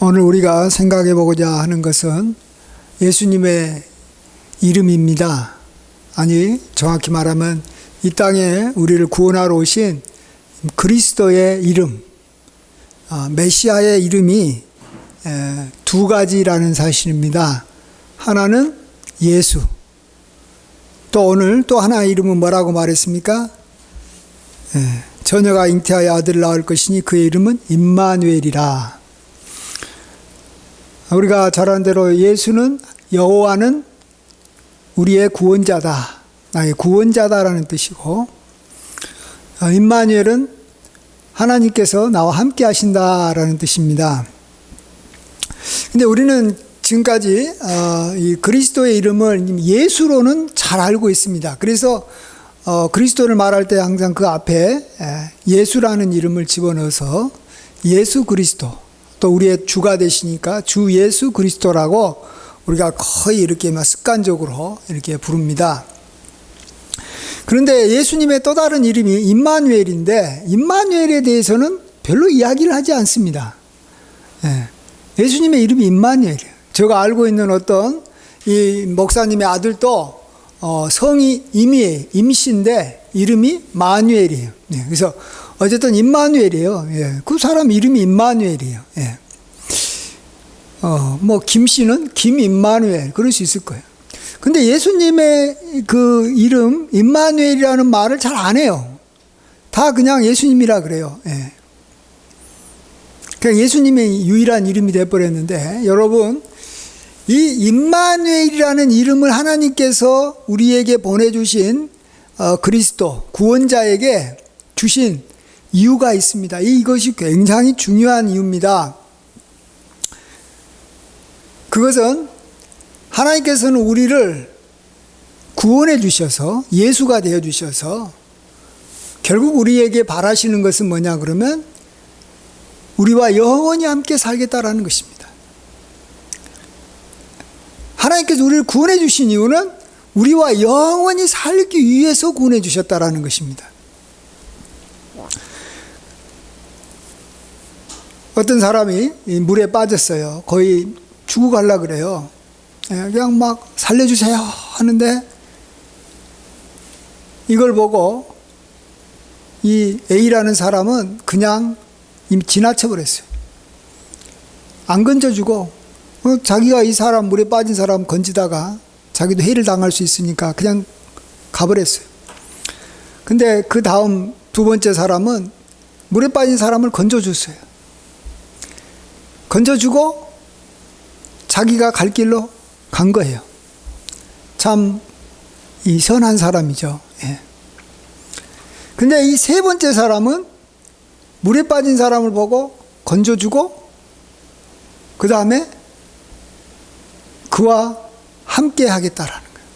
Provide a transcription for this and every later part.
오늘 우리가 생각해 보고자 하는 것은 예수님의 이름입니다. 아니, 정확히 말하면 이 땅에 우리를 구원하러 오신 그리스도의 이름, 메시아의 이름이 두 가지라는 사실입니다. 하나는 예수, 또 오늘 또 하나의 이름은 뭐라고 말했습니까? 처녀가 잉태하여 아들을 낳을 것이니 그의 이름은 임마누엘이라. 우리가 잘 아는 대로 예수는, 여호와는 우리의 구원자다, 나의 구원자다라는 뜻이고, 임마누엘은 하나님께서 나와 함께 하신다라는 뜻입니다. 근데 우리는 지금까지 이 그리스도의 이름을 예수로는 잘 알고 있습니다. 그래서 그리스도를 말할 때 항상 그 앞에 예수라는 이름을 집어넣어서 예수 그리스도, 또 우리의 주가 되시니까 주 예수 그리스도라고 우리가 거의 이렇게 습관적으로 이렇게 부릅니다. 그런데 예수님의 또 다른 이름이 임마누엘인데, 임마누엘에 대해서는 별로 이야기를 하지 않습니다. 예수님의 이름이 임마누엘이에요. 제가 알고 있는 어떤 이 목사님의 아들도 성이 임씨인데 이름이 마누엘이에요. 그래서 어쨌든 임마누엘이에요. 그 사람 이름이 임마누엘이에요. 뭐 김씨는 김임마누엘, 그럴 수 있을 거예요. 근데 예수님의 그 이름 임마누엘이라는 말을 잘 안 해요. 다 그냥 예수님이라 그래요. 그냥 예수님의 유일한 이름이 되어버렸는데, 여러분, 이 임마누엘이라는 이름을 하나님께서 우리에게 보내주신 그리스도 구원자에게 주신 이유가 있습니다. 이것이 굉장히 중요한 이유입니다. 그것은 하나님께서는 우리를 구원해 주셔서, 예수가 되어 주셔서 결국 우리에게 바라시는 것은 뭐냐 그러면 우리와 영원히 함께 살겠다라는 것입니다. 하나님께서 우리를 구원해 주신 이유는 우리와 영원히 살기 위해서 구원해 주셨다라는 것입니다. 어떤 사람이 물에 빠졌어요. 거의 죽어가려고 그래요. 그냥 막 살려주세요 하는데, 이걸 보고 이 A라는 사람은 그냥 이미 지나쳐 버렸어요. 안 건져주고, 자기가 이 사람, 물에 빠진 사람 건지다가 자기도 해를 당할 수 있으니까 그냥 가버렸어요. 근데 그 다음 두 번째 사람은 물에 빠진 사람을 건져줬어요. 건져주고 자기가 갈 길로 간 거예요. 참 이 선한 사람이죠. 근데 이 세 번째 사람은 물에 빠진 사람을 보고 건져주고, 그 다음에 그와 함께 하겠다라는 거예요.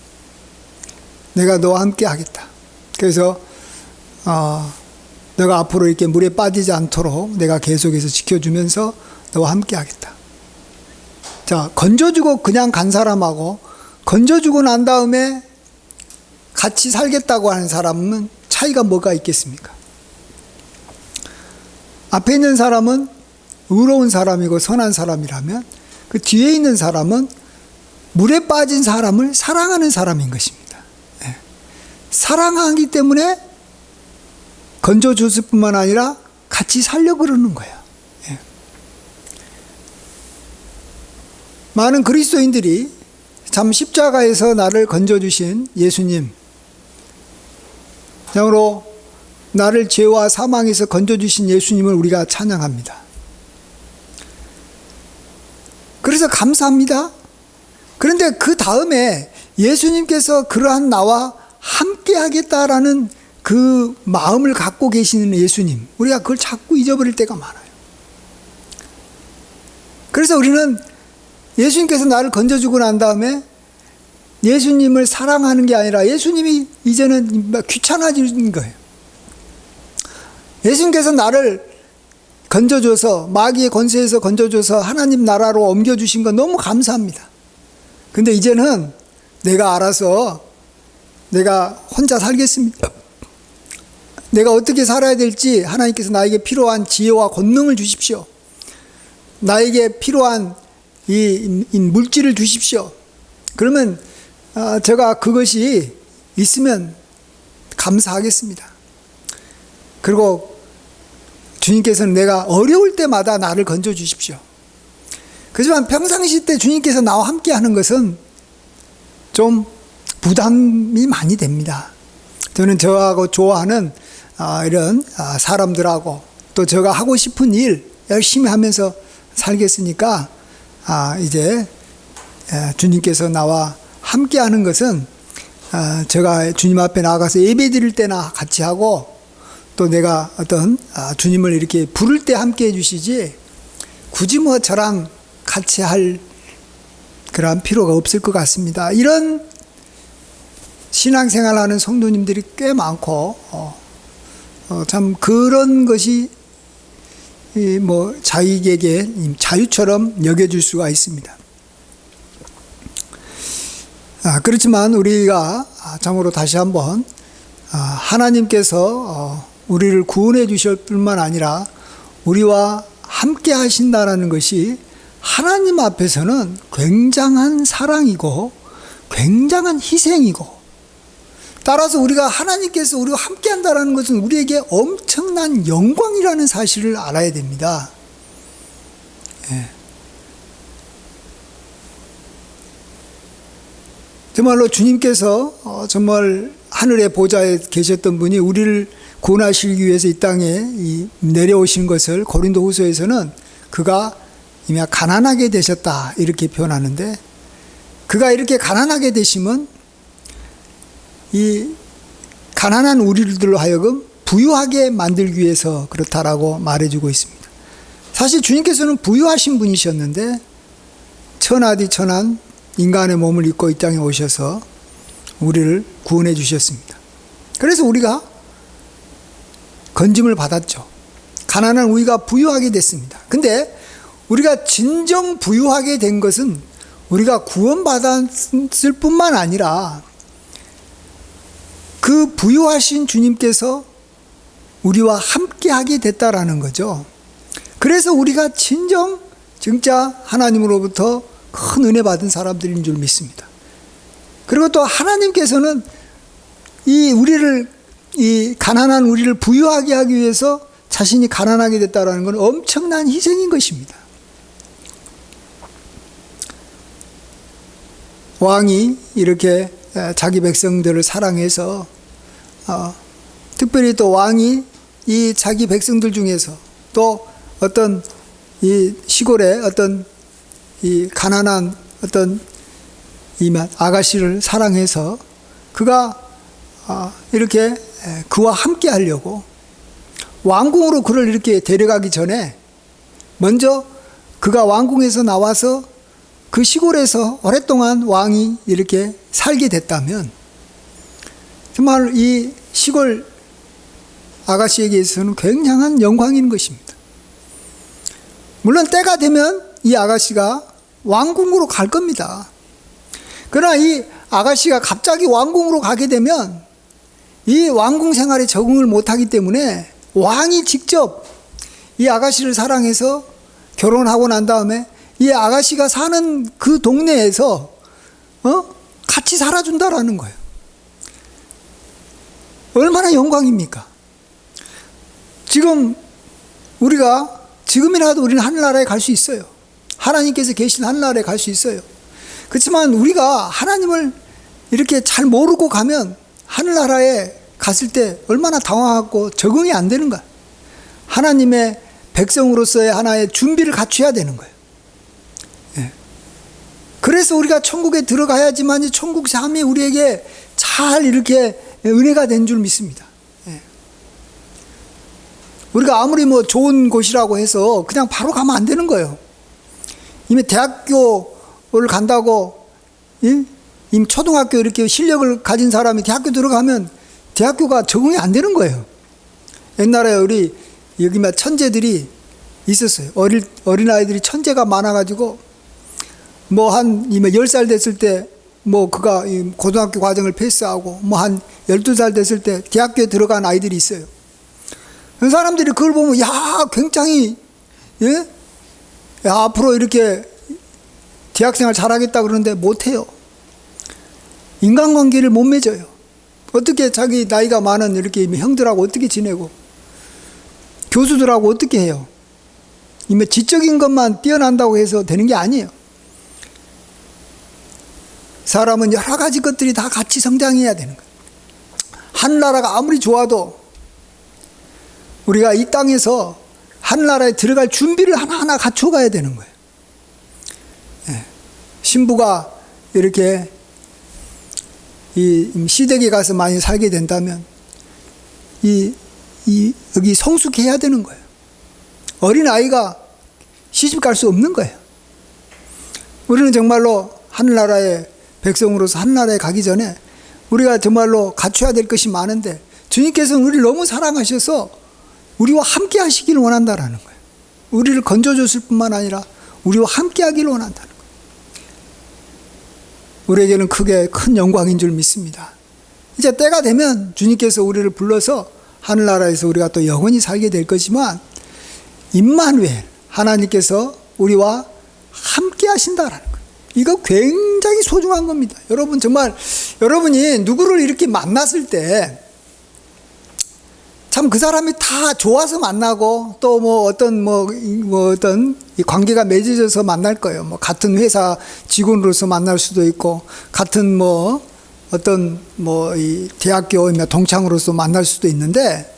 내가 너와 함께 하겠다. 그래서 내가 앞으로 이렇게 물에 빠지지 않도록 내가 계속해서 지켜주면서 너와 함께 하겠다. 자, 건져주고 그냥 간 사람하고 건져주고 난 다음에 같이 살겠다고 하는 사람은 차이가 뭐가 있겠습니까? 앞에 있는 사람은 의로운 사람이고 선한 사람이라면, 그 뒤에 있는 사람은 물에 빠진 사람을 사랑하는 사람인 것입니다. 사랑하기 때문에 건져줬을 뿐만 아니라 같이 살려고 그러는 거예요. 많은 그리스도인들이 참 십자가에서 나를 건져주신 예수님, 참으로 나를 죄와 사망에서 건져주신 예수님을 우리가 찬양합니다. 그래서 감사합니다. 그런데 그 다음에 예수님께서 그러한 나와 함께 하겠다라는 그 마음을 갖고 계시는 예수님, 우리가 그걸 자꾸 잊어버릴 때가 많아요. 그래서 우리는 예수님께서 나를 건져주고 난 다음에 예수님을 사랑하는 게 아니라 예수님이 이제는 귀찮아지는 거예요. 예수님께서 나를 건져줘서, 마귀의 권세에서 건져줘서 하나님 나라로 옮겨주신 건 너무 감사합니다. 근데 이제는 내가 알아서 내가 혼자 살겠습니다. 내가 어떻게 살아야 될지 하나님께서 나에게 필요한 지혜와 권능을 주십시오. 나에게 필요한 이 물질을 주십시오. 그러면 제가 그것이 있으면 감사하겠습니다. 그리고 주님께서는 내가 어려울 때마다 나를 건져 주십시오. 그렇지만 평상시 때 주님께서 나와 함께 하는 것은 좀 부담이 많이 됩니다. 저는 저하고 좋아하는 이런 사람들하고 또 제가 하고 싶은 일 열심히 하면서 살겠으니까 이제 주님께서 나와 함께 하는 것은 제가 주님 앞에 나가서 예배 드릴 때나 같이 하고 또 내가 어떤 주님을 이렇게 부를 때 함께 해주시지 굳이 뭐 저랑 같이 할 그런 필요가 없을 것 같습니다. 이런 신앙생활하는 성도님들이 꽤 많고 참 그런 것이 뭐 자익에게 자유처럼 여겨질 수가 있습니다. 그렇지만 우리가 참으로 다시 한번 하나님께서 우리를 구원해 주실 뿐만 아니라 우리와 함께 하신다는 것이 하나님 앞에서는 굉장한 사랑이고 굉장한 희생이고, 따라서 우리가 하나님께서 우리와 함께 한다는 것은 우리에게 엄청난 영광이라는 사실을 알아야 됩니다. 정말로 주님께서 정말 하늘의 보좌에 계셨던 분이 우리를 구원하시기 위해서 이 땅에 내려오신 것을 고린도후서에서는 그가 이미 가난하게 되셨다 이렇게 표현하는데, 그가 이렇게 가난하게 되심은 이 가난한 우리들로 하여금 부유하게 만들기 위해서 그렇다라고 말해주고 있습니다. 사실 주님께서는 부유하신 분이셨는데 천하디 천한 인간의 몸을 입고 이 땅에 오셔서 우리를 구원해 주셨습니다. 그래서 우리가 건짐을 받았죠. 가난한 우리가 부유하게 됐습니다. 근데 우리가 진정 부유하게 된 것은 우리가 구원받았을 뿐만 아니라 그 부유하신 주님께서 우리와 함께하게 됐다라는 거죠. 그래서 우리가 진짜 하나님으로부터 큰 은혜 받은 사람들인 줄 믿습니다. 그리고 또 하나님께서는 이 가난한 우리를 부유하게 하기 위해서 자신이 가난하게 됐다라는 건 엄청난 희생인 것입니다. 왕이 이렇게 자기 백성들을 사랑해서 특별히 또 왕이 이 자기 백성들 중에서 또 어떤 이 시골에 어떤 이 가난한 어떤 이 아가씨를 사랑해서 그가 이렇게 그와 함께 하려고 왕궁으로 그를 이렇게 데려가기 전에 먼저 그가 왕궁에서 나와서 그 시골에서 오랫동안 왕이 이렇게 살게 됐다면 정말 이 시골 아가씨에게 있어서는 굉장한 영광인 것입니다. 물론 때가 되면 이 아가씨가 왕궁으로 갈 겁니다. 그러나 이 아가씨가 갑자기 왕궁으로 가게 되면 이 왕궁 생활에 적응을 못하기 때문에 왕이 직접 이 아가씨를 사랑해서 결혼하고 난 다음에 이 아가씨가 사는 그 동네에서 같이 살아준다라는 거예요. 얼마나 영광입니까? 지금이라도 우리는 하늘나라에 갈 수 있어요. 하나님께서 계신 하늘나라에 갈 수 있어요. 그렇지만 우리가 하나님을 이렇게 잘 모르고 가면 하늘나라에 갔을 때 얼마나 당황하고 적응이 안 되는 거야. 하나님의 백성으로서의 하나의 준비를 갖춰야 되는 거예요. 그래서 우리가 천국에 들어가야지만 이 천국 삶이 우리에게 잘 이렇게 은혜가 된 줄 믿습니다. 우리가 아무리 뭐 좋은 곳이라고 해서 그냥 바로 가면 안 되는 거예요. 이미 대학교를 간다고, 이미 초등학교 이렇게 실력을 가진 사람이 대학교 들어가면 대학교가 적응이 안 되는 거예요. 옛날에 우리 여기 막 천재들이 있었어요. 어린아이들이 천재가 많아가지고 뭐 한 10살 됐을 때 뭐 그가 고등학교 과정을 패스하고 뭐 한 12살 됐을 때 대학교에 들어간 아이들이 있어요. 그 사람들이 그걸 보면 야 굉장히 야, 앞으로 이렇게 대학생활 잘하겠다 그러는데 못해요. 인간관계를 못 맺어요. 어떻게 자기 나이가 많은 이렇게 형들하고 어떻게 지내고, 교수들하고 어떻게 해요? 이미 지적인 것만 뛰어난다고 해서 되는 게 아니에요. 사람은 여러 가지 것들이 다 같이 성장해야 되는 거예요. 하늘나라가 아무리 좋아도 우리가 이 땅에서 하늘나라에 들어갈 준비를 하나하나 갖춰가야 되는 거예요. 신부가 이렇게 이 시댁에 가서 많이 살게 된다면 여기 성숙해야 되는 거예요. 어린아이가 시집 갈 수 없는 거예요. 우리는 정말로 하늘나라의 백성으로서 하늘나라에 가기 전에 우리가 정말로 갖춰야 될 것이 많은데, 주님께서는 우리를 너무 사랑하셔서 우리와 함께 하시기를 원한다라는 거예요. 우리를 건져줬을 뿐만 아니라 우리와 함께 하기를 원한다는 거예요. 우리에게는 크게 큰 영광인 줄 믿습니다. 이제 때가 되면 주님께서 우리를 불러서 하늘나라에서 우리가 또 영원히 살게 될 거지만, 임마누엘, 하나님께서 우리와 함께 하신다라는 거예요. 이거 굉장히 소중한 겁니다. 여러분, 정말 여러분이 누구를 이렇게 만났을 때 참 그 사람이 다 좋아서 만나고, 또 뭐 어떤 이 관계가 맺어져서 만날 거예요. 뭐 같은 회사 직원으로서 만날 수도 있고, 같은 어떤 이 대학교 동창으로서 만날 수도 있는데,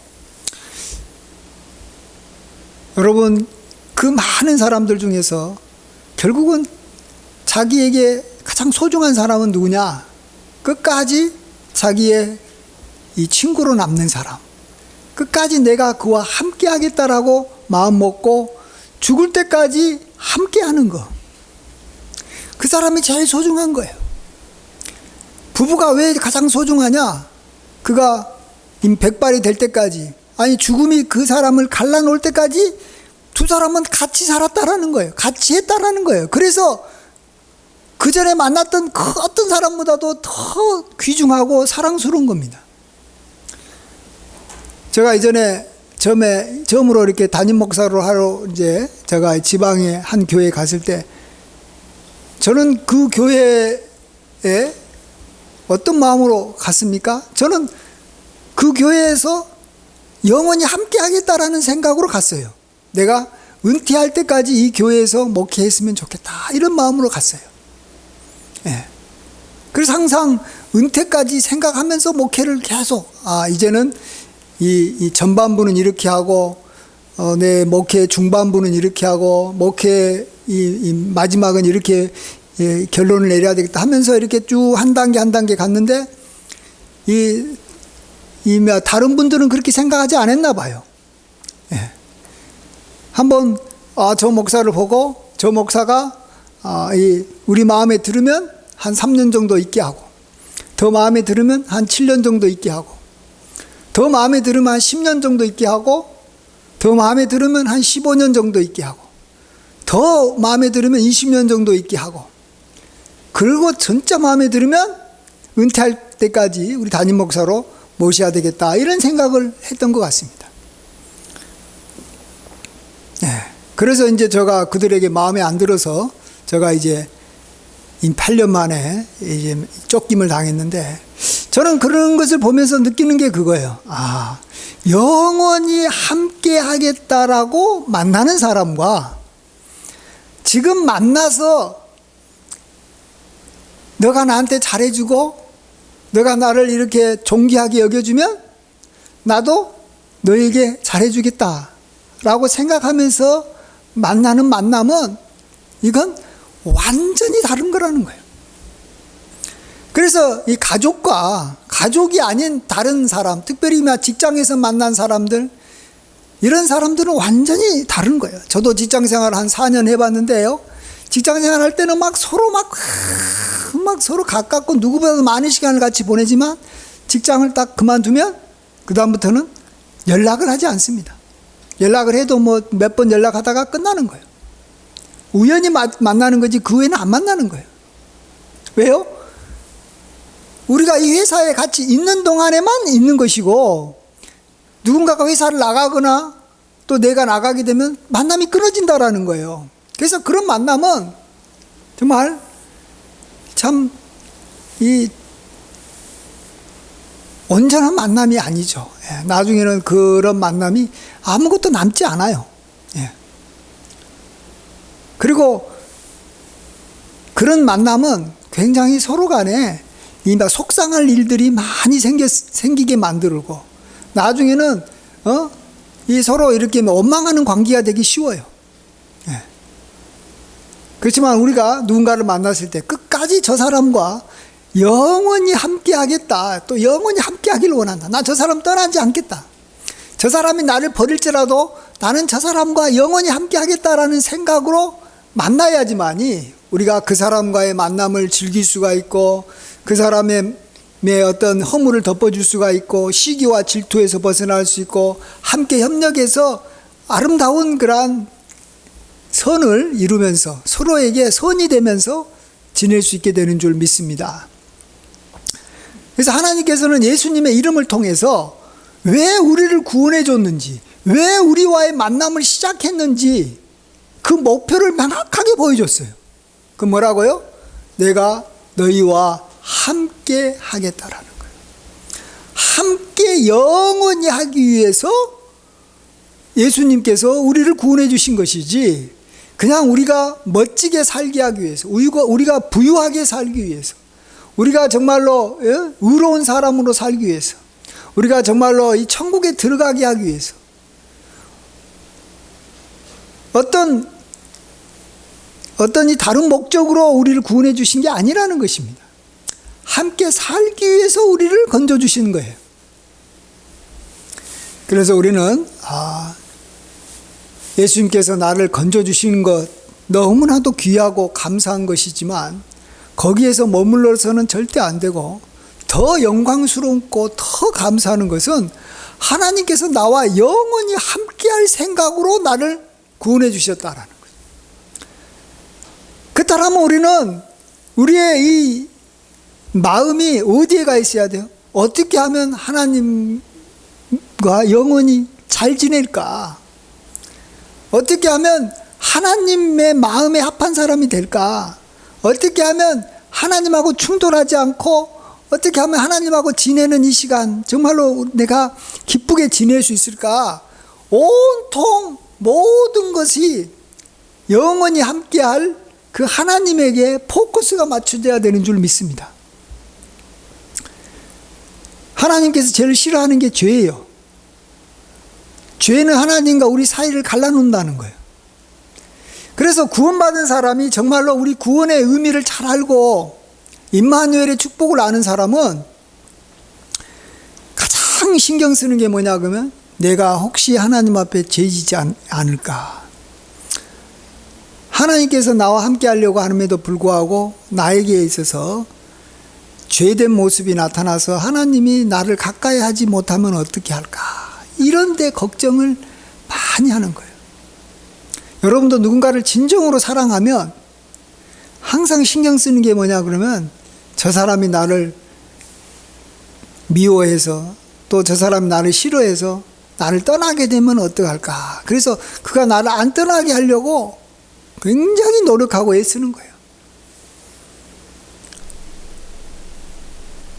여러분, 그 많은 사람들 중에서 결국은 자기에게 가장 소중한 사람은 누구냐? 끝까지 자기의 이 친구로 남는 사람, 끝까지 내가 그와 함께 하겠다라고 마음 먹고 죽을 때까지 함께 하는 거, 그 사람이 제일 소중한 거예요. 부부가 왜 가장 소중하냐? 그가 백발이 될 때까지, 아니 죽음이 그 사람을 갈라놓을 때까지 두 사람은 같이 살았다라는 거예요. 같이 했다라는 거예요. 그래서 그 전에 만났던 그 어떤 사람보다도 더 귀중하고 사랑스러운 겁니다. 제가 이전에 처음으로 이렇게 담임 목사로 하러 이제 제가 지방의 한 교회에 갔을 때, 저는 그 교회에 어떤 마음으로 갔습니까? 저는 그 교회에서 영원히 함께 하겠다라는 생각으로 갔어요. 내가 은퇴할 때까지 이 교회에서 목회했으면 좋겠다, 이런 마음으로 갔어요. 예. 그래서 항상 은퇴까지 생각하면서 목회를 계속, 이제는 이 전반부는 이렇게 하고, 내 목회 중반부는 이렇게 하고, 목회 이 마지막은 이렇게 결론을 내려야 되겠다 하면서 이렇게 쭉 한 단계 한 단계 갔는데, 다른 분들은 그렇게 생각하지 않았나 봐요. 예. 한번 저 목사를 보고, 저 목사가 우리 마음에 들으면 한 3년 정도 있게 하고, 더 마음에 들으면 한 7년 정도 있게 하고, 더 마음에 들으면 한 10년 정도 있게 하고, 더 마음에 들으면 한 15년 정도 있게 하고, 더 마음에 들으면 20년 정도 있게 하고, 그리고 진짜 마음에 들으면 은퇴할 때까지 우리 담임 목사로 모셔야 되겠다, 이런 생각을 했던 것 같습니다. 네. 그래서 이제 제가 그들에게 마음에 안 들어서 제가 이제 8년 만에 이제 쫓김을 당했는데, 저는 그런 것을 보면서 느끼는 게 그거예요. 영원히 함께 하겠다라고 만나는 사람과, 지금 만나서 너가 나한테 잘해주고 너가 나를 이렇게 존귀하게 여겨주면 나도 너에게 잘해주겠다라고 생각하면서 만나는 만남은, 이건 완전히 다른 거라는 거예요. 그래서 이 가족이 아닌 다른 사람, 특별히 직장에서 만난 사람들, 이런 사람들은 완전히 다른 거예요. 저도 직장 생활 한 4년 해봤는데요, 직장 생활 할 때는 서로 서로 가깝고 누구보다도 많은 시간을 같이 보내지만, 직장을 딱 그만두면 그다음부터는 연락을 하지 않습니다. 연락을 해도 몇 번 연락하다가 끝나는 거예요. 우연히 만나는 거지 그 후에는 안 만나는 거예요. 왜요? 우리가 이 회사에 같이 있는 동안에만 있는 것이고, 누군가가 회사를 나가거나 또 내가 나가게 되면 만남이 끊어진다라는 거예요. 그래서 그런 만남은 정말 참 온전한 만남이 아니죠. 예, 나중에는 그런 만남이 아무것도 남지 않아요. 예. 그리고 그런 만남은 굉장히 서로 간에 막 속상할 일들이 많이 생기게 만들고, 나중에는 이 서로 이렇게 원망하는 관계가 되기 쉬워요. 예. 그렇지만 우리가 누군가를 만났을 때 끝까지 저 사람과 영원히 함께 하겠다, 또 영원히 함께 하기를 원한다, 나 저 사람 떠나지 않겠다, 저 사람이 나를 버릴지라도 나는 저 사람과 영원히 함께 하겠다라는 생각으로 만나야지만이 우리가 그 사람과의 만남을 즐길 수가 있고, 그 사람의 어떤 허물을 덮어줄 수가 있고, 시기와 질투에서 벗어날 수 있고, 함께 협력해서 아름다운 그러한 선을 이루면서 서로에게 선이 되면서 지낼 수 있게 되는 줄 믿습니다. 그래서 하나님께서는 예수님의 이름을 통해서 왜 우리를 구원해 줬는지, 왜 우리와의 만남을 시작했는지 그 목표를 명확하게 보여줬어요. 그 뭐라고요? 내가 너희와 함께 하겠다라는 거예요. 함께 영원히 하기 위해서 예수님께서 우리를 구원해 주신 것이지, 그냥 우리가 멋지게 살게 하기 위해서, 우리가 부유하게 살기 위해서, 우리가 정말로 의로운 사람으로 살기 위해서, 우리가 정말로 이 천국에 들어가게 하기 위해서 어떤 이 다른 목적으로 우리를 구원해 주신 게 아니라는 것입니다. 함께 살기 위해서 우리를 건져 주시는 거예요. 그래서 우리는 예수님께서 나를 건져 주시는 것 너무나도 귀하고 감사한 것이지만, 거기에서 머물러서는 절대 안 되고, 더 영광스럽고 더 감사한 것은 하나님께서 나와 영원히 함께할 생각으로 나를 구원해 주셨다라는 거예요. 그렇다면 우리는 우리의 이 마음이 어디에 가 있어야 돼요? 어떻게 하면 하나님과 영원히 잘 지낼까? 어떻게 하면 하나님의 마음에 합한 사람이 될까? 어떻게 하면 하나님하고 충돌하지 않고, 어떻게 하면 하나님하고 지내는 이 시간 정말로 내가 기쁘게 지낼 수 있을까? 온통 모든 것이 영원히 함께할 그 하나님에게 포커스가 맞춰져야 되는 줄 믿습니다. 하나님께서 제일 싫어하는 게 죄예요. 죄는 하나님과 우리 사이를 갈라놓는다는 거예요. 그래서 구원받은 사람이 정말로 우리 구원의 의미를 잘 알고 임마누엘의 축복을 아는 사람은 가장 신경 쓰는 게 뭐냐 그러면, 내가 혹시 하나님 앞에 죄지지 않을까. 하나님께서 나와 함께 하려고 함에도 불구하고 나에게 있어서 죄된 모습이 나타나서 하나님이 나를 가까이 하지 못하면 어떻게 할까, 이런 데 걱정을 많이 하는 거예요. 여러분도 누군가를 진정으로 사랑하면 항상 신경 쓰는 게 뭐냐 그러면, 저 사람이 나를 미워해서, 또 저 사람이 나를 싫어해서 나를 떠나게 되면 어떡할까. 그래서 그가 나를 안 떠나게 하려고 굉장히 노력하고 애쓰는 거예요.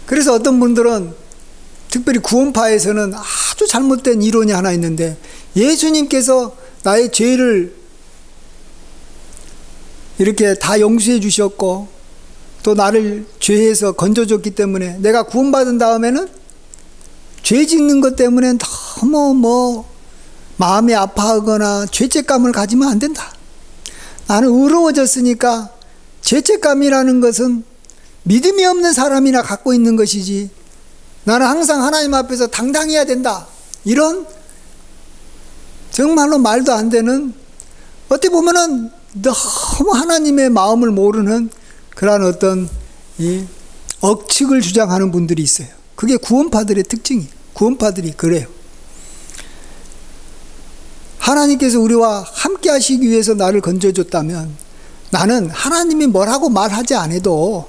그래서 어떤 분들은, 특별히 구원파에서는 아주 잘못된 이론이 하나 있는데, 예수님께서 나의 죄를 이렇게 다 용서해 주셨고 또 나를 죄에서 건져줬기 때문에 내가 구원받은 다음에는 죄 짓는 것 때문에 너무 마음이 아파하거나 죄책감을 가지면 안 된다. 나는 의로워졌으니까 죄책감이라는 것은 믿음이 없는 사람이나 갖고 있는 것이지, 나는 항상 하나님 앞에서 당당해야 된다, 이런 정말로 말도 안 되는, 어떻게 보면은 너무 하나님의 마음을 모르는 그런 어떤 이 억측을 주장하는 분들이 있어요. 그게 구원파들의 특징이에요. 구원파들이 그래요. 하나님께서 우리와 함께 하시기 위해서 나를 건져줬다면, 나는 하나님이 뭐라고 말하지 않아도,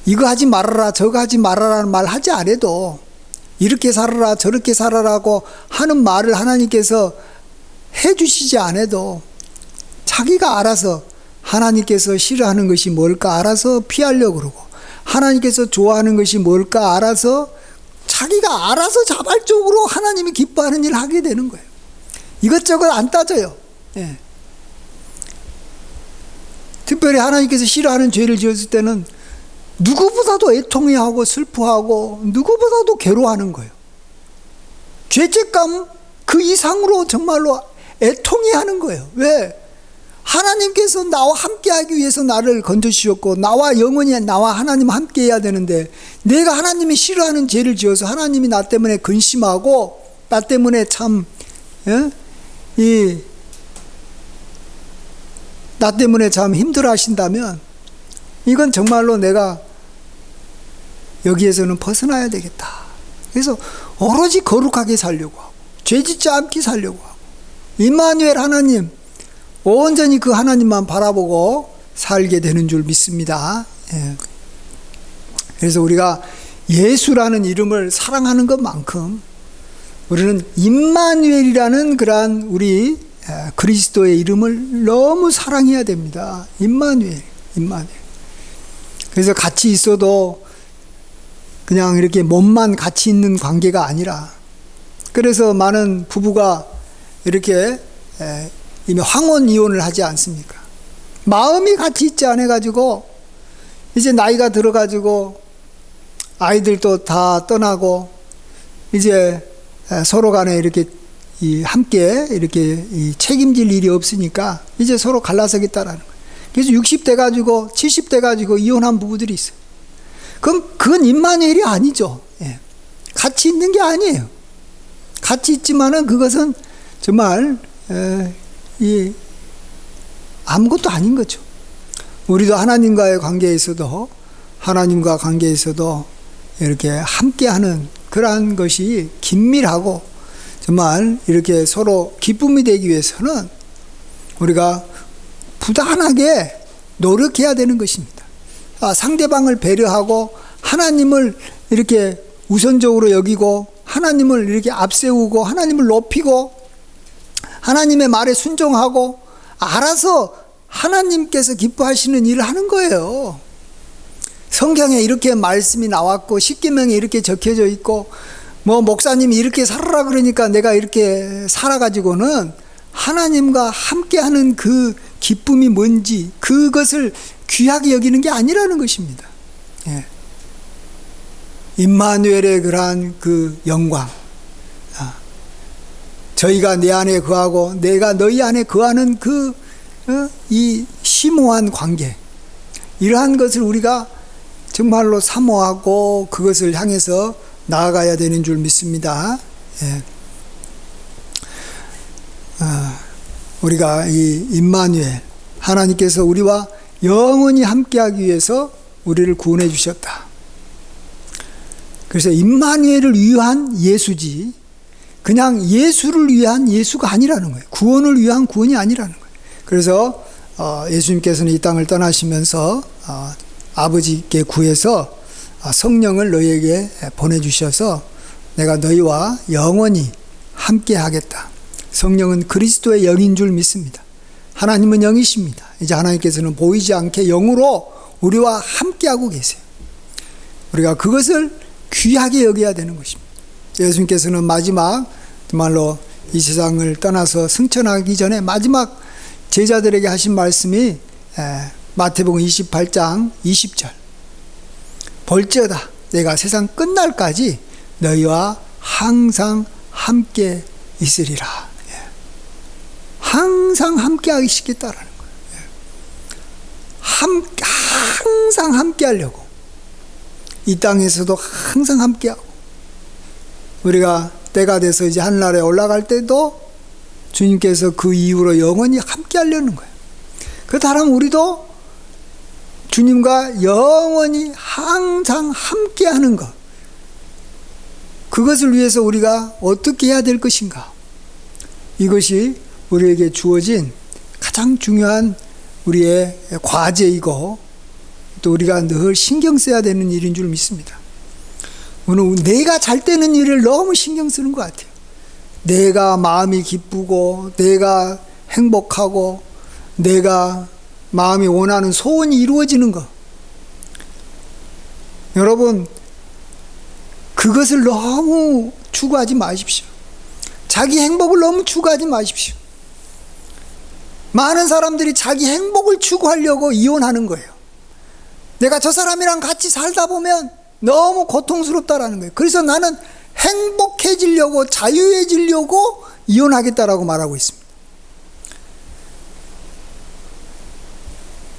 이거 하지 말아라 저거 하지 말아라는 말 하지 않아도, 이렇게 살아라 저렇게 살아라고 하는 말을 하나님께서 해주시지 않아도 자기가 알아서 하나님께서 싫어하는 것이 뭘까 알아서 피하려고 그러고, 하나님께서 좋아하는 것이 뭘까 알아서 자기가 알아서 자발적으로 하나님이 기뻐하는 일을 하게 되는 거예요. 이것저것 안 따져요. 예. 특별히 하나님께서 싫어하는 죄를 지었을 때는 누구보다도 애통해하고 슬퍼하고 누구보다도 괴로워하는 거예요. 죄책감 그 이상으로 정말로 애통해하는 거예요. 왜? 하나님께서 나와 함께하기 위해서 나를 건져주셨고, 나와 영원히 나와 하나님 함께 해야 되는데, 내가 하나님이 싫어하는 죄를 지어서 하나님이 나 때문에 근심하고 나 때문에 참 나 때문에 참 힘들어 하신다면, 이건 정말로 내가 여기에서는 벗어나야 되겠다. 그래서 오로지 거룩하게 살려고 하고, 죄짓지 않게 살려고 하고, 임마누엘 하나님, 온전히 그 하나님만 바라보고 살게 되는 줄 믿습니다. 예. 그래서 우리가 예수라는 이름을 사랑하는 것만큼 우리는 임마누엘이라는 그러한 우리 그리스도의 이름을 너무 사랑해야 됩니다. 임마누엘. 그래서 같이 있어도 그냥 이렇게 몸만 같이 있는 관계가 아니라, 그래서 많은 부부가 이렇게 이미 황혼 이혼을 하지 않습니까? 마음이 같이 있지 않아가지고 이제 나이가 들어가지고 아이들도 다 떠나고 이제 서로 간에 이렇게 함께 이렇게 책임질 일이 없으니까 이제 서로 갈라서겠다라는 거예요. 그래서 60대 가지고 70대 가지고 이혼한 부부들이 있어요. 그건 임마누엘이 아니죠. 예. 같이 있는 게 아니에요. 같이 있지만은 그것은 정말 아무것도 아닌 거죠. 우리도 하나님과의 관계에서도, 하나님과 관계에서도 이렇게 함께하는 그러한 것이 긴밀하고, 정말 이렇게 서로 기쁨이 되기 위해서는 우리가 부단하게 노력해야 되는 것입니다. 상대방을 배려하고 하나님을 이렇게 우선적으로 여기고, 하나님을 이렇게 앞세우고, 하나님을 높이고, 하나님의 말에 순종하고, 알아서 하나님께서 기뻐하시는 일을 하는 거예요. 성경에 이렇게 말씀이 나왔고, 십계명에 이렇게 적혀져 있고, 목사님이 이렇게 살아라 그러니까 내가 이렇게 살아가지고는 하나님과 함께하는 그 기쁨이 뭔지, 그것을 귀하게 여기는 게 아니라는 것입니다. 예. 임마누엘의 그러한 그 영광, 저희가 내 안에 거하고 내가 너희 안에 거하는 이 심오한 관계, 이러한 것을 우리가 정말로 사모하고 그것을 향해서 나아가야 되는 줄 믿습니다. 예. 우리가 이 임마누엘, 하나님께서 우리와 영원히 함께하기 위해서 우리를 구원해 주셨다. 그래서 임마누엘을 위한 예수지, 그냥 예수를 위한 예수가 아니라는 거예요. 구원을 위한 구원이 아니라는 거예요. 그래서 예수님께서는 이 땅을 떠나시면서 아버지께 구해서 성령을 너희에게 보내주셔서 내가 너희와 영원히 함께 하겠다. 성령은 그리스도의 영인 줄 믿습니다. 하나님은 영이십니다. 이제 하나님께서는 보이지 않게 영으로 우리와 함께하고 계세요. 우리가 그것을 귀하게 여겨야 되는 것입니다. 예수님께서는 마지막 정말로 이 세상을 떠나서 승천하기 전에 마지막 제자들에게 하신 말씀이 마태복음 28장 20절, 볼지어다 내가 세상 끝날까지 너희와 항상 함께 있으리라. 항상 함께 하시겠다라는 거예요. 항상 함께 하려고, 이 땅에서도 항상 함께 하고, 우리가 때가 돼서 이제 하늘나라에 올라갈 때도 주님께서 그 이후로 영원히 함께 하려는 거예요. 그렇다면 우리도 주님과 영원히 항상 함께 하는 것, 그것을 위해서 우리가 어떻게 해야 될 것인가, 이것이 우리에게 주어진 가장 중요한 우리의 과제이고, 또 우리가 늘 신경 써야 되는 일인 줄 믿습니다. 오늘 내가 잘 되는 일을 너무 신경 쓰는 것 같아요. 내가 마음이 기쁘고 내가 행복하고 내가 마음이 원하는 소원이 이루어지는 것. 여러분, 그것을 너무 추구하지 마십시오. 자기 행복을 너무 추구하지 마십시오. 많은 사람들이 자기 행복을 추구하려고 이혼하는 거예요. 내가 저 사람이랑 같이 살다 보면 너무 고통스럽다라는 거예요. 그래서 나는 행복해지려고, 자유해지려고 이혼하겠다라고 말하고 있습니다.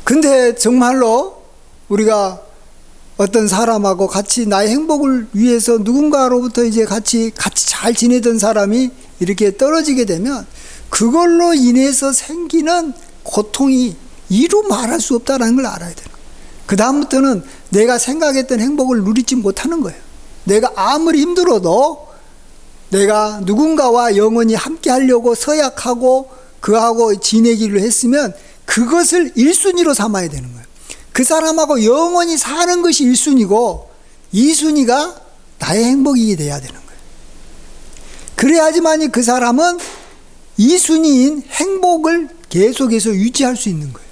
근데 정말로 우리가 어떤 사람하고 같이 나의 행복을 위해서 누군가로부터 이제 같이 잘 지내던 사람이 이렇게 떨어지게 되면 그걸로 인해서 생기는 고통이 이루 말할 수 없다는 걸 알아야 돼요. 그 다음부터는 내가 생각했던 행복을 누리지 못하는 거예요. 내가 아무리 힘들어도 내가 누군가와 영원히 함께 하려고 서약하고 그하고 지내기를 했으면 그것을 1순위로 삼아야 되는 거예요. 그 사람하고 영원히 사는 것이 1순위고 2순위가 나의 행복이 돼야 되는 거예요. 그래야지만이 그 사람은 2순위인 행복을 계속해서 유지할 수 있는 거예요.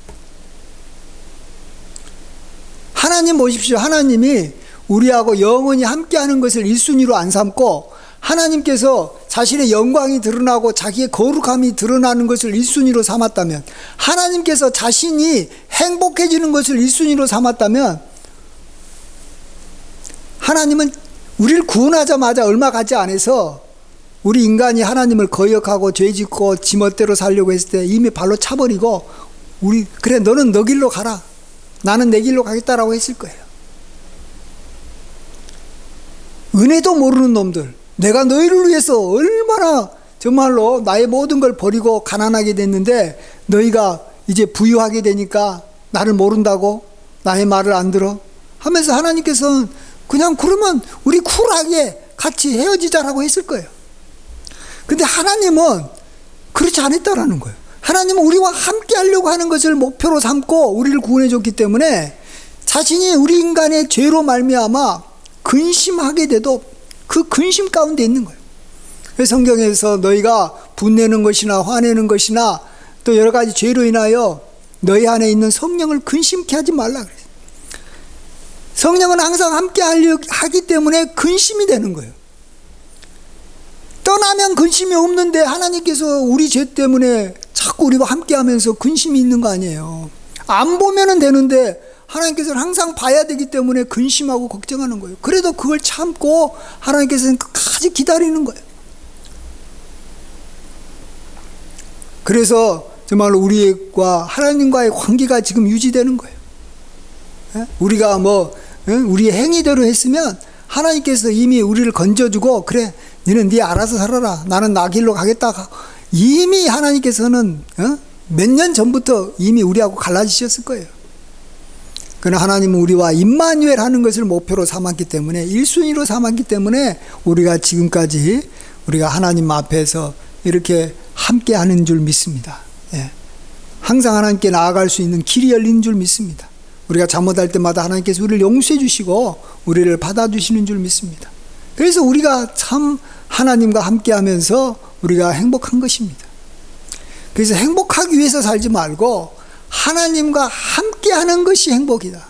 하나님 보십시오. 하나님이 우리하고 영원히 함께하는 것을 1순위로 안 삼고 하나님께서 자신의 영광이 드러나고 자기의 거룩함이 드러나는 것을 1순위로 삼았다면, 하나님께서 자신이 행복해지는 것을 1순위로 삼았다면, 하나님은 우리를 구원하자마자 얼마 가지 않아서 우리 인간이 하나님을 거역하고 죄짓고 지멋대로 살려고 했을 때 이미 발로 차버리고 그래 너는 너 길로 가라, 나는 내 길로 가겠다라고 했을 거예요. 은혜도 모르는 놈들, 내가 너희를 위해서 얼마나 정말로 나의 모든 걸 버리고 가난하게 됐는데 너희가 이제 부유하게 되니까 나를 모른다고, 나의 말을 안 들어 하면서 하나님께서는 그냥 그러면 우리 쿨하게 같이 헤어지자라고 했을 거예요. 근데 하나님은 그렇지 않았다라는 거예요. 하나님은 우리와 함께 하려고 하는 것을 목표로 삼고 우리를 구원해 줬기 때문에 자신이 우리 인간의 죄로 말미암아 근심하게 돼도 그 근심 가운데 있는 거예요. 성경에서 너희가 분내는 것이나 화내는 것이나 또 여러 가지 죄로 인하여 너희 안에 있는 성령을 근심케 하지 말라 그랬어요. 성령은 항상 함께 하기 때문에 근심이 되는 거예요. 떠나면 근심이 없는데 하나님께서 우리 죄 때문에 자꾸 우리와 함께 하면서 근심이 있는 거 아니에요. 안 보면은 되는데 하나님께서는 항상 봐야 되기 때문에 근심하고 걱정하는 거예요. 그래도 그걸 참고 하나님께서는 끝까지 기다리는 거예요. 그래서 정말로 우리와 하나님과의 관계가 지금 유지되는 거예요. 우리가 우리의 행위대로 했으면 하나님께서 이미 우리를 건져주고 그래 너는 네 알아서 살아라, 나는 나 길로 가겠다. 이미 하나님께서는 몇 년 전부터 이미 우리하고 갈라지셨을 거예요. 그러나 하나님은 우리와 임마누엘 하는 것을 목표로 삼았기 때문에 1순위로 삼았기 때문에 우리가 지금까지 우리가 하나님 앞에서 이렇게 함께 하는 줄 믿습니다. 예. 항상 하나님께 나아갈 수 있는 길이 열린 줄 믿습니다. 우리가 잘못할 때마다 하나님께서 우리를 용서해 주시고 우리를 받아주시는 줄 믿습니다. 그래서 우리가 참 하나님과 함께 하면서 우리가 행복한 것입니다. 그래서 행복하기 위해서 살지 말고 하나님과 함께 하는 것이 행복이다.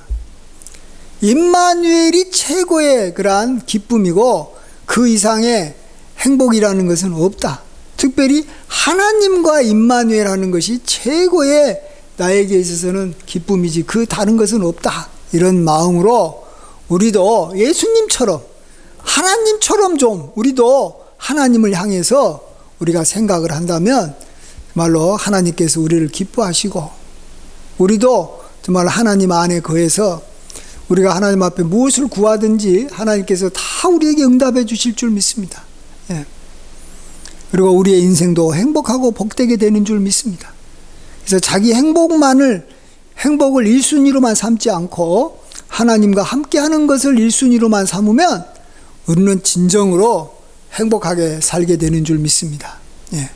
임마누엘이 최고의 그러한 기쁨이고 그 이상의 행복이라는 것은 없다. 특별히 하나님과 임마누엘 하는 것이 최고의 나에게 있어서는 기쁨이지 그 다른 것은 없다. 이런 마음으로 우리도 예수님처럼 하나님처럼 좀 우리도 하나님을 향해서 우리가 생각을 한다면 정말로 하나님께서 우리를 기뻐하시고 우리도 정말 하나님 안에 거해서 우리가 하나님 앞에 무엇을 구하든지 하나님께서 다 우리에게 응답해 주실 줄 믿습니다. 예. 그리고 우리의 인생도 행복하고 복되게 되는 줄 믿습니다. 그래서 자기 행복을 1순위로만 삼지 않고 하나님과 함께하는 것을 1순위로만 삼으면 우리는 진정으로 행복하게 살게 되는 줄 믿습니다. 예.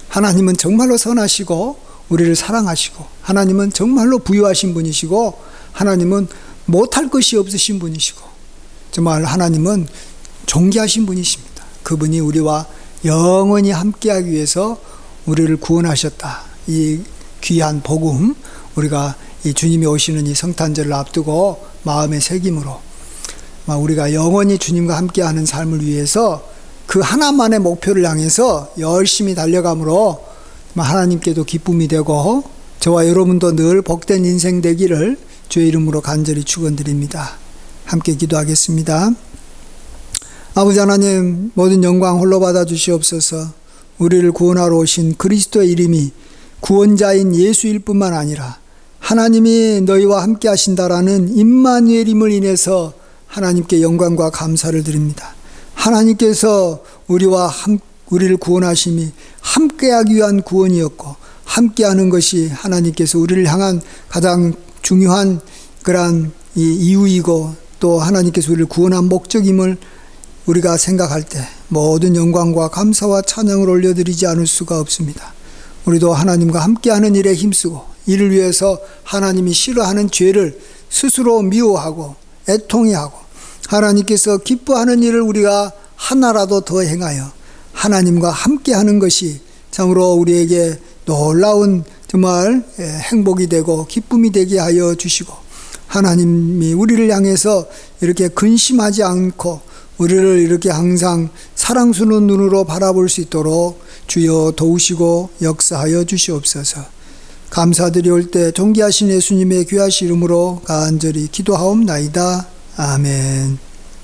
하나님은 정말로 선하시고 우리를 사랑하시고 하나님은 정말로 부유하신 분이시고 하나님은 못할 것이 없으신 분이시고 정말 하나님은 존귀하신 분이십니다. 그분이 우리와 영원히 함께하기 위해서 우리를 구원하셨다. 이 귀한 복음, 우리가 이 주님이 오시는 이 성탄절을 앞두고 마음의 새김으로 우리가 영원히 주님과 함께하는 삶을 위해서 그 하나만의 목표를 향해서 열심히 달려감으로 하나님께도 기쁨이 되고 저와 여러분도 늘 복된 인생 되기를 주의 이름으로 간절히 축원드립니다. 함께 기도하겠습니다. 아버지 하나님, 모든 영광 홀로 받아 주시옵소서. 우리를 구원하러 오신 그리스도의 이름이 구원자인 예수일 뿐만 아니라 하나님이 너희와 함께 하신다라는 임마누엘임을 인해서 하나님께 영광과 감사를 드립니다. 하나님께서 우리를 구원하심이 함께하기 위한 구원이었고, 함께하는 것이 하나님께서 우리를 향한 가장 중요한 그러한 이유이고, 또 하나님께서 우리를 구원한 목적임을 우리가 생각할 때 모든 영광과 감사와 찬양을 올려드리지 않을 수가 없습니다. 우리도 하나님과 함께하는 일에 힘쓰고, 이를 위해서 하나님이 싫어하는 죄를 스스로 미워하고 애통해하고 하나님께서 기뻐하는 일을 우리가 하나라도 더 행하여 하나님과 함께하는 것이 참으로 우리에게 놀라운 정말 행복이 되고 기쁨이 되게 하여 주시고, 하나님이 우리를 향해서 이렇게 근심하지 않고 우리를 이렇게 항상 사랑스러운 눈으로 바라볼 수 있도록 주여 도우시고 역사하여 주시옵소서. 감사드리올 때 존귀하신 예수님의 귀하신 이름으로 간절히 기도하옵나이다. 아멘.